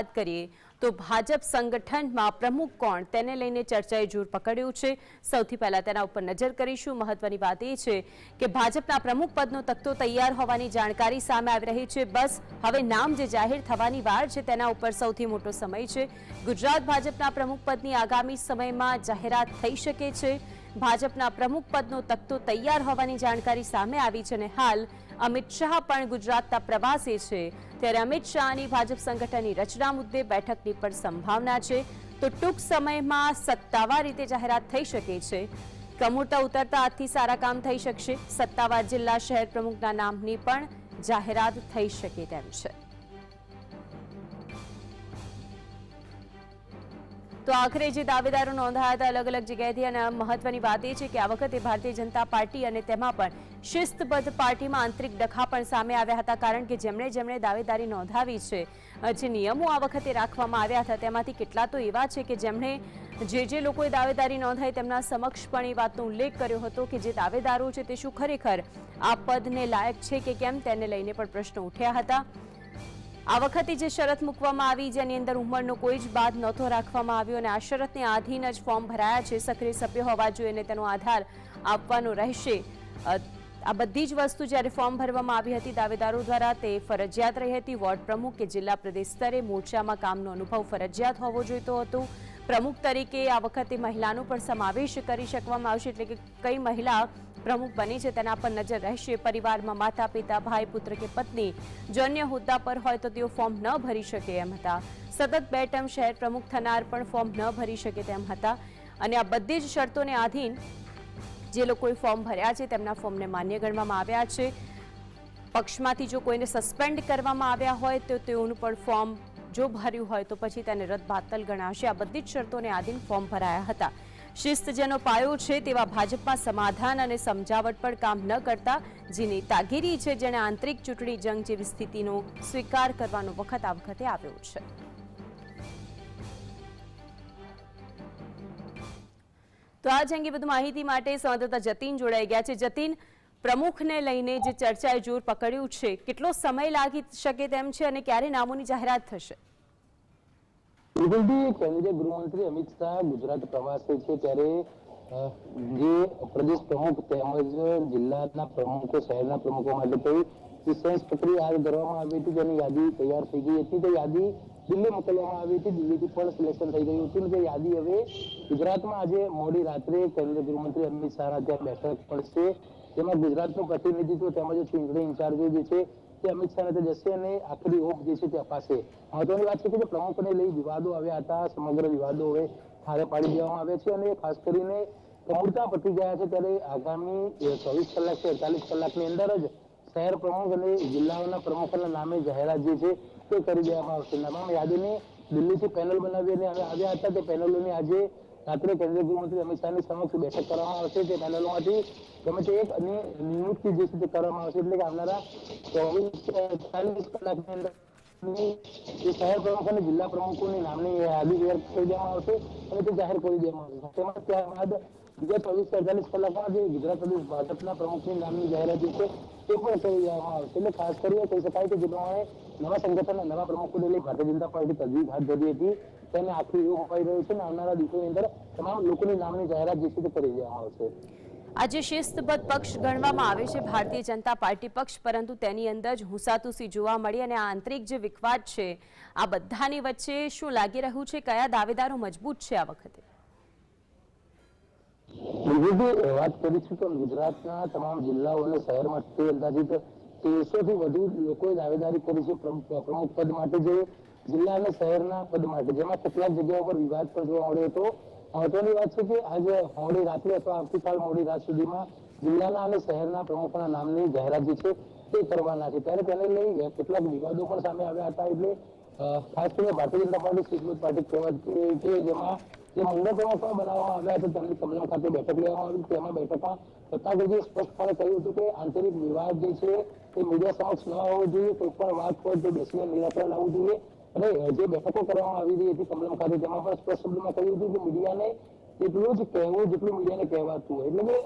વાત કરીએ તો ભાજપ સંગઠનમાં પ્રમુખ કોણ તેને લઈને ચર્ચાએ જોર પકડ્યું છે। સૌથી પહેલા તેના ઉપર નજર કરીશું। મહત્વની વાત એ છે કે ભાજપના પ્રમુખ પદનો તખ્તો તૈયાર હોવાની જાણકારી સામે આવી રહી છે। બસ હવે નામ જે જાહેર થવાની વાર છે તેના ઉપર સૌથી મોટો સમય છે। ગુજરાત ભાજપના પ્રમુખ પદની આગામી સમયમાં જાહેરાત થઈ શકે છે। ભાજપના પ્રમુખ પદનો તખ્તો તૈયાર હોવાની જાણકારી સામે આવી છે અને હાલ અમિત શાહ પણ ગુજરાતના પ્રવાસે છે। ત્યારે અમિત શાહની ભાજપ સંગઠનની રચના મુદ્દે બેઠકની પણ સંભાવના છે। તો ટૂંક સમયમાં સત્તાવાર રીતે જાહેરાત થઈ શકે છે। કમુરતા ઉતરતા આજથી સારા કામ થઈ શકશે। સત્તાવાર જિલ્લા શહેર પ્રમુખના નામની પણ જાહેરાત થઈ શકે તેમ છે। તો આખરે જે દાવેદારો નોંધાયા હતા અલગ અલગ જગ્યાએથી અને મહત્વની વાત એ છે કે આ વખતે ભારતીય જનતા પાર્ટી અને તેમાં પણ શિસ્તબદ્ધ પાર્ટીમાં આંતરિક ડખા પણ સામે આવ્યા હતા। કારણ કે જેમણે દાવેદારી નોંધાવી છે, જે નિયમો આ વખતે રાખવામાં આવ્યા હતા તેમાંથી કેટલા તો એવા છે કે જેમણે જે લોકોએ દાવેદારી નોંધાઈ તેમના સમક્ષ પણ એ વાતનો ઉલ્લેખ કર્યો હતો કે જે દાવેદારો છે તે શું ખરેખર આ પદને લાયક છે કે કેમ તેને લઈને પણ પ્રશ્નો ઉઠ્યા હતા। આ વખતે જે શરત મૂકવામાં આવી જેની અંદર ઉંમરનો કોઈ જ બાદ નહોતો રાખવામાં આવ્યો અને આ શરતને આધીન જ ફોર્મ ભરાયા છે। સક્રિય સભ્ય હોવા જોઈએ અને તેનો આધાર આપવાનો રહેશે। આ બધી જ વસ્તુ જ્યારે ફોર્મ ભરવામાં આવી હતી દાવેદારો દ્વારા તે ફરજિયાત રહી હતી। વોર્ડ પ્રમુખ કે જિલ્લા પ્રદેશ સ્તરે મોરચામાં કામનો અનુભવ ફરજિયાત હોવો જોઈતો હતો। પ્રમુખ તરીકે આ વખતે મહિલાનો પણ સમાવેશ કરી શકવામાં આવશે, એટલે કે કઈ મહિલા પ્રમુખ બની છે તેના પર નજર રહેશે। પરિવારમાં માતા પિતા ભાઈ પુત્ર કે પત્ની જો અન્ય હોદ્દા પર હોય તો તેઓ ફોર્મ ન ભરી શકે એમ હતા। સતત 2 ટર્મ શહેર પ્રમુખ થનાર પણ ફોર્મ ન ભરી શકે તેમ હતા અને આ બધી જ શરતોને આધીન જે લોકોએ ફોર્મ ભર્યા છે તેમના ફોર્મને માન્ય ગણવામાં આવ્યા છે। પક્ષમાંથી જો કોઈને સસ્પેન્ડ કરવામાં આવ્યા હોય તો તેઓનું પણ ફોર્મ જો ભર્યું હોય તો પછી તેને રદબાતલ ગણાશે। આ બધી જ શરતોને આધીન ફોર્મ ભરાયા હતા। શિસ્ત જેનો પાયો છે તેવા ભાજપમાં સમાધાન અને સમજાવટ પર કામ ન કરતા જે નેતાગીરી છે જેણે આંતરિક ચૂંટણી જંગ જેવી સ્થિતિનો સ્વીકાર કરવાનો વખત આ વખતે આવ્યો છે। તો આ જ અંગે વધુ માહિતી માટે સંવાદદાતા જતીન જોડાઈ ગયા છે। જતીન, પ્રમુખને લઈને જે ચર્ચાએ જોર પકડ્યું છે કેટલો સમય લાગી શકે તેમ છે અને ક્યારે નામોની જાહેરાત થશે? કેન્દ્રીય ગૃહમંત્રી અમિત શાહ ગુજરાત પ્રવાસે છે ત્યારે જે પ્રદેશ પ્રમુખ તેમજ જિલ્લાના પ્રમુખો શહેરના પ્રમુખો માટે કોઈ વિશેષ પ્રક્રિયા હાથ ધરવામાં આવી હતી જેની યાદી તૈયાર થઈ ગઈ હતી। તે યાદી દિલ્હી મોકલવામાં આવી હતી। દિલ્હીથી પણ સિલેક્શન થઈ ગયું હતું અને તે યાદી હવે ગુજરાતમાં આજે મોડી રાત્રે કેન્દ્રીય ગૃહમંત્રી અમિત શાહના ત્યાં બેઠક પડશે, જેમાં ગુજરાતનું પ્રતિનિધિત્વ તેમજ ચૂંટણી ઇન્ચાર્જો જે છે તે અમિત શાહ તે જશે અને આખરી ઓપ જે છે તે અપાશે। મહત્વની વાત છે કે જે પ્રમુખને લઈ વિવાદો આવ્યા હતા સમગ્ર વિવાદો હવે ઠારે પાડી દેવામાં આવે છે અને ખાસ કરીને કમુરતા પતી ગયા છે ત્યારે આગામી 24 કલાક કે 48 કલાકની અંદર જ શહેર પ્રમુખ અને જિલ્લાઓના પ્રમુખોના નામે જાહેરાત જે છે તે કરી દેવામાં આવશે। તમામ યાદીને દિલ્હીથી પેનલ બનાવીને આવ્યા હતા। તે પેનલોની આજે રાત્રે કેન્દ્રીય ગૃહમંત્રી અમિત શાહની સમક્ષ બેઠક કરવામાં આવશે। તે પેનલોમાંથી ગમે તે એક નિયુક્તિ જે છે તે કરવામાં આવશે, એટલે કે આવનારા 24 કે 48 કલાકની અંદર શહેર પ્રમુખ અને જિલ્લા પ્રમુખોની નામની યાદી તૈયાર કરી દેવામાં આવશે અને તે જાહેર કરી દેવામાં આવશે। તેમાં ત્યારબાદ બીજા 24 કે 48 કલાકમાં જે ગુજરાત પ્રદેશ ભાજપના પ્રમુખની નામની જાહેરાત છે તે પણ કરી દેવામાં આવશે। એટલે ખાસ કરીને કહી શકાય કે જે પ્રમાણે નવા સંગઠનના નવા પ્રમુખોને લઈ ભારતીય જનતા પાર્ટી તજવીજ હાથ ધરી હતી તેને આખરી ઓપ અપાઈ રહ્યું છે અને આવનારા દિવસોની અંદર તમામ લોકોની નામની જાહેરાત જે છે તે કરી દેવામાં આવશે। આજે શિસ્તબદ્ધ પક્ષ ગણવામાં આવે છે ભારતીય જનતા પાર્ટી પક્ષ, પરંતુ તેની અંદર જ હુંસાતુસી જોવા મળી અને આ આંતરિક જે વિખવાદ છે આ બધાની વચ્ચે શું લાગી રહ્યું છે? કયા દાવેદારો મજબૂત છે આ વખતે? વાત કરીશું તો ગુજરાતના તમામ જિલ્લાઓ અને શહેરમાં અંદાજિત 1300 થી વધુ લોકોએ દાવેદારી કરી છે પ્રમુખ પદ માટે, જે જિલ્લા અને શહેરના પદ માટે, જેમાં કેટલાક જગ્યાઓ પર વિવાદ પણ જોવા મળ્યો હતો। મહત્વની વાત છે કે આજે મોડી રાત્રે અથવા આવતીકાલ મોડી રાત સુધીમાં જિલ્લાના અને શહેરના પ્રમુખોના નામની જાહેરાત જે છે તે કરવાના છે। ત્યારે તેને લઈ કેટલાક વિવાદો પણ સામે આવ્યા હતા। એટલે ખાસ કરીને ભારતીય જનતા પાર્ટી શિસ્તબદ્ધ પાર્ટી કહેવાય છે, જેમાં જે મંડળ પ્રમુખ બનાવવામાં આવ્યા હતા તેમની કમલમ ખાતે બેઠક લેવામાં આવી। તેમાં બેઠકમાં સત્તાધારીએ સ્પષ્ટપણે કહ્યું હતું કે આંતરિક વિવાદ જે છે તે મીડિયા સમક્ષ ન હોવો જોઈએ, કોઈ પણ વાત હોય તો બેસીને નિરાકરણ લાવવું જોઈએ અને જે બેઠકો કરવામાં આવી રહી હતી કમલમ ખાતે તેમાં પણ સ્પષ્ટ શબ્દોમાં કહ્યું હતું કે મીડિયાને એટલું જ કહેવું જેટલું મીડિયાને કહેવાતું હોય। એટલે કે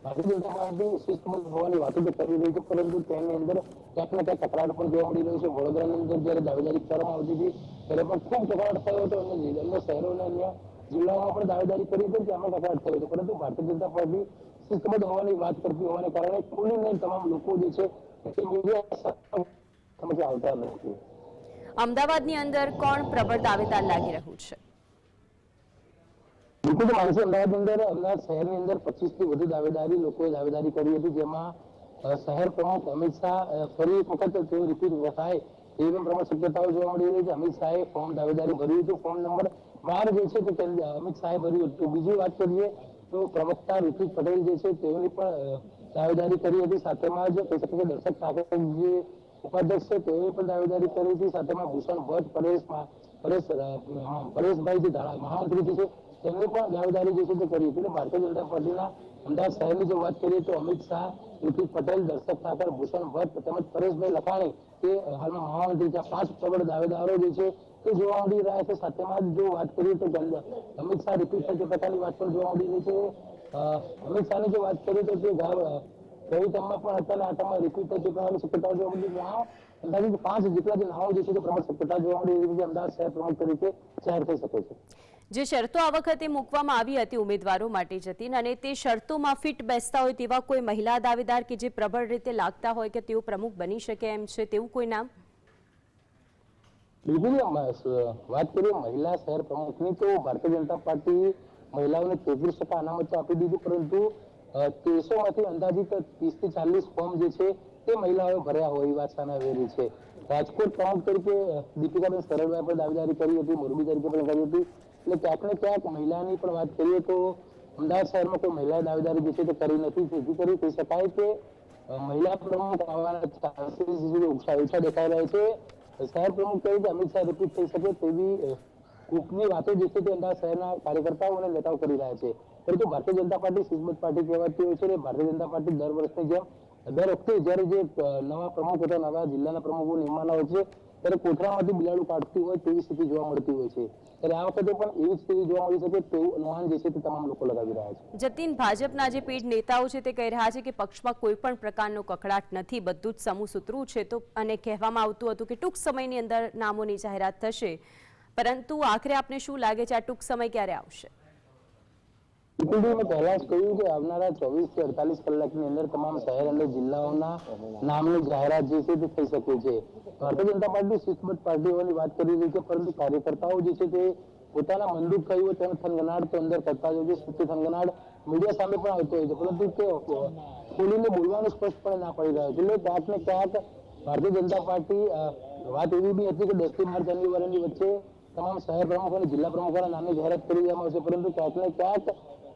ભારતીય જનતા પાર્ટી શિસ્તબદ્ધ હોવાની વાતો તો કરી રહી છે, પરંતુ તેની અંદર ક્યાંક ને ક્યાંક તકરાર પણ જોવા મળી રહ્યું છે। વડોદરાની અંદર જયારે દાવેદારી કરવામાં આવતી હતી ત્યારે પણ ખૂબ કકળાટ થયો હતો અને અન્ય શહેરો અને અન્ય જિલ્લાઓમાં પણ દાવેદારી કરી હતી કે આમાં કકળાટ થયો હતો, પરંતુ ભારતીય જનતા પાર્ટી શિસ્તબદ્ધ હોવાની વાત કરતી હોવાને કારણે ખુલીને તમામ લોકો જે છે તે મીડિયા સમક્ષ આવતા નથી. અમદાવાદની અંદર કોણ પ્રબળ દાવેદાર લાગી રહ્યું છે? બિલકુલ માનસી, અમદાવાદ શહેરની અંદર 25 થી વધુ લોકોએ દાવેદારી કરી હતી, જેમાં શહેર પ્રમુખ અમિત શાહ ફરી એક વખત તેઓ રિપીટ થાય એવી પણ પ્રબળ શક્યતાઓ જોવા મળી રહી છે. અમિત શાહે ફોર્મ દાવેદારી ભર્યું હતું, ફોર્મ નંબર 12 જે છે તે અમિત શાહે ભર્યું હતું. બીજી વાત કરીએ તો પ્રવક્તા ઋત્વિક પટેલ જે છે તેઓની પણ દાવેદારી કરી હતી. સાથેમાં જ કહી શકીએ કે દર્શક ઠાકોર જે ઉપાધ્યક્ષ છે તેઓએ પણ દાવેદારી કરી હતી. સાથેમાં ભૂષણ ભટ્ટ, પરેશભાઈ જે મહામંત્રી છે તેમણે પણ દાવેદારી જે છે તે કરી હતી. એટલે ભારતીય જનતા પાર્ટીના અમદાવાદ શહેરની જો વાત કરીએ તો અમિત શાહ, ઋત્વિક પટેલ, દર્શક ઠાકર, ભૂષણ ભટ્ટ તેમજ પરેશભાઈ લખાણી તે હાલમાં મહામંત્રી છે. 5 પ્રબળ દાવેદારો જે છે તે જોવા મળી રહ્યા છે. સાથેમાં જો વાત કરીએ તો અમિત શાહ રિપીટ થાય તે પ્રકારની વાત પણ જોવા મળી રહી છે. અમિત શાહની જો વાત કરીએ તો તે રવિ ટર્મમાં પણ હતા અને આ ટર્મમાં રિપીટ થાય તે પ્રકારની શક્યતાઓ જોવા મળી રહી છે. અંદાજિત 5 જેટલા જે નામો જે છે તે પ્રબળ શક્યતા જોવા મળી રહી છે અમદાવાદ શહેર પ્રમુખ તરીકે જાહેર થઈ શકે છે. જે શરતો આ વખતે મૂકવામાં આવી હતી ઉમેદવારો માટે જતીન, અને તે શરતોમાં ફિટ બેસતા હોય તેવા કોઈ મહિલા દાવેદાર કે જે પ્રબળ રીતે લાગતા હોય કે તેઓ પ્રમુખ બની શકે એમ છે તેવું કોઈ નામ? બિલકુલ, વાત કરીએ મહિલા શહેર પ્રમુખની તો ભારતીય જનતા પાર્ટી મહિલાઓને 33% અનામત આપી દીધી, પરંતુ 300માંથી અંદાજિત 30 થી 40 ફોર્મ જે છે તે મહિલાઓએ ભર્યા હોય એવી વાત સામે આવી રહી છે. રાજકોટ પ્રમુખ તરીકે દીપિકાબેન સરળભાઈ પણ દાવેદારી કરી હતી, મોરબી તરીકે પણ કરી હતી. એટલે ક્યાંક ને ક્યાંક મહિલાની પણ વાત કરીએ તો અમદાવાદ શહેરમાં કોઈ મહિલા દાવેદારી જે છે તે કરી નથી. જેથી કરી કહી શકાય કે મહિલા પ્રમુખ આવવાના ચાન્સીસ ઓછા દેખાઈ રહ્યા છે. શહેર પ્રમુખ તરીકે અમિત શાહ રિપીટ થઈ શકે તેવી કોકની વાતો જે છે તે અમદાવાદ શહેરના કાર્યકર્તાઓ અને નેતાઓ કરી રહ્યા છે. પરંતુ ભારતીય જનતા પાર્ટી શિસ્તબદ્ધ પાર્ટી કહેવાતી હોય છે અને ભારતીય જનતા પાર્ટી દર વર્ષની જેમ દર વખતે જ્યારે જે નવા પ્રમુખ અથવા નવા જિલ્લાના પ્રમુખો નિમવાના હોય છે ત્યારે કોઠરામાંથી બિલાડું કાઢતી હોય તેવી સ્થિતિ જોવા મળતી હોય છે. ત્યારે આ વખતે પણ એવી સ્થિતિ જોવા મળી શકે તેવું અનુમાન જે છે તે તમામ લોકો લગાવી રહ્યા છે. જતીન, ભાજપના જે પીઢ નેતાઓ છે તે કહી રહ્યા છે કે પક્ષમાં કોઈ પણ પ્રકારનો કકળાટ નથી, બધું જ સમૂહસૂત્રું છે. તો અને કહેવામાં આવતું હતું કે ટૂંક સમયની અંદર નામોની જાહેરાત થશે, પરંતુ આખરે આપને શું લાગે છે આ ટૂંક સમય ક્યારે આવશે? મેં પહેલા જ કહ્યું કે આવનારા 24 થી 48 કલાકની અંદર તમામ શહેર અને જિલ્લાઓના નામની જાહેરાત જે છે તે થઈ શકે છે. ભારતીય જનતા પાર્ટી શિસ્તબદ્ધ પાર્ટી હોવાની વાત કરી રહી છે, પરંતુ કાર્યકર્તાઓ જે છે તે પોતાના મંદુક કહ્યું હોય તેનો થનગનાટ તો અંદર કરતા જ હોય છે. થનગનાટ મીડિયા સામે પણ આવતો હોય છે, પરંતુ તે ખોલીને બોલવાનું સ્પષ્ટપણે ના પડી રહ્યો છે. એટલે ક્યાંક ને ક્યાંક ભારતીય જનતા પાર્ટી વાત એવી બી હતી કે 10 થી 12 જાન્યુઆરીની વચ્ચે તમામ શહેર પ્રમુખો અને જિલ્લા પ્રમુખોના નામની જાહેરાત કરી દેવામાં આવશે, પરંતુ ક્યાંક ને ક્યાંક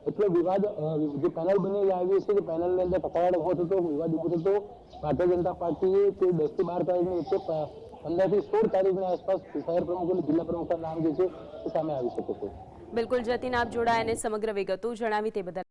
એટલો વિવાદ જે પેનલ બની આવી છે, કે પેનલની અંદર કકળાટ ઉભો થતો, વિવાદ ઉભો થતો, ભારતીય જનતા પાર્ટીએ તે 10 થી 12 તારીખની વચ્ચે 15 થી 16 તારીખની આસપાસ શહેર પ્રમુખ અને જિલ્લા પ્રમુખના નામ જે છે તે સામે આવી શકે છે. બિલકુલ જતીન, આપ જોડાયા અને સમગ્ર વિગતો જણાવી તે બદલ